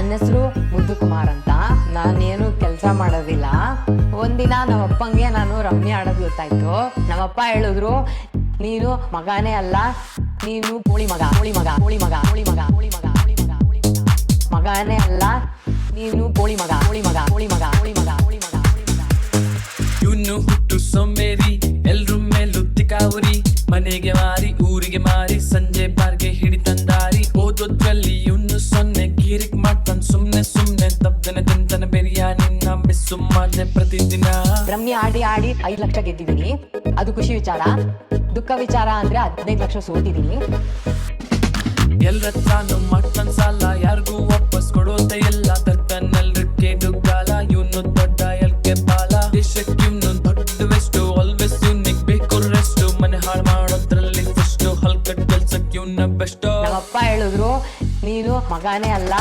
ನನ್ನ ಹೆಸರು ಮುದ್ದು ಕುಮಾರ್ ಅಂತ. ನಾನೇನು ಕೆಲಸ ಮಾಡೋದಿಲ್ಲ. ಒಂದಿನ ನಮ್ಮಪ್ಪಂಗೆ ನಾನು ರಮ್ಮಿ ಆಡೋದು ಗೊತ್ತಾಯ್ತು. ನಮ್ಮಪ್ಪ ಹೇಳಿದ್ರು, ನೀನು ಮಗನೇ ಅಲ್ಲ, ನೀನು ಕೋಳಿ ಮಗ, ಕೋಳಿ ಮಗ, ಕೋಳಿ ಮಗ, ಕೋಳಿ ಮಗ, ಕೋಳಿ ಮಗ, ಕೋಳಿ ಮಗ, ಕೋಳಿ ಮಗ, ಮಗನೇ ಅಲ್ಲ, ನೀನು ಕೋಳಿ ಮಗ, ಕೋಳಿ ಮಗ, ಕೋಳಿ ಮಗ, ಕೋಳಿ ಮಗ, ಕೋಳಿ ಮಗ, ಕೋಳಿ ಮಗ. ಇನ್ನು ಹುಟ್ಟು ಸೊಮ್ಮೇರಿ, ಎಲ್ರು ಮೇಲೂ ತಿಕಾವರಿ, ಮನೆಗೆ ಮಾರಿ ಊರಿಗೆ ಮಾರಿ ಸಂಜೆ ಬಾರ್ಗೆ ಹಿಡಿತಂದಾರಿ. ಓದೋದ್ರಲ್ಲಿ ಇನ್ನು ಸೊನ್ನೆ ಕಿರಿಕ್ ಮಾಡ್ತಾನ್ ಸುಮ್ನೆ ಸುಮ್ನೆ, ತಪ್ಪನೆ ತಿಂತಾನೆ ಬಿರಿಯಾನಿ ಮಿಸ್ಸು ಮಾಡ್ದೆ ಪ್ರತಿದಿನ. ರಮ್ಮಿ ಆಡಿ ಆಡಿ 5 ಲಕ್ಷ ಗೆದ್ದಿದ್ದೀನಿ, ಅದು ಖುಷಿ ವಿಚಾರ. ದುಃಖ ವಿಚಾರ ಅಂದ್ರೆ 15 ಲಕ್ಷ ಸೋತಿದ್ದೀನಿ. ಎಲ್ರತ್ತಾನು ಮಾಡ್ತಾನ್ ಸಾಲ, ಯಾರಿಗೂ ವಾಪಸ್ ಕೊಡೋದೇ ಇಲ್ಲ. ತರ್ತಾನೆಲ್ರಕ್ಕೆ ದುಗ್ಗಾಲ, ಇವನು ದೊಡ್ಡ ಎಲ್ಕೆ ಬಾಲ. ದೇಶಕ್ಕೆ ಇವನು ದೊಡ್ಡ ವೆಸ್ಟು, ಆಲ್ವೇಸ್ ಇವ್ನಿಗ್ ಬೇಕು ರೆಸ್ಟು. ಮನೆ ಹಾಳು ಮಾಡೋದ್ರಲ್ಲಿ ಫಸ್ಟು, ಹಲ್ಕಟ್ ಕೆಲ್ಸಕ್ಕೆ ಇವನ ಬೆಸ್ಟು. ನಮ್ಮಪ್ಪ ಹೇಳಿದ್ರು, ನೀನು ಮಗನೇ ಅಲ್ಲ,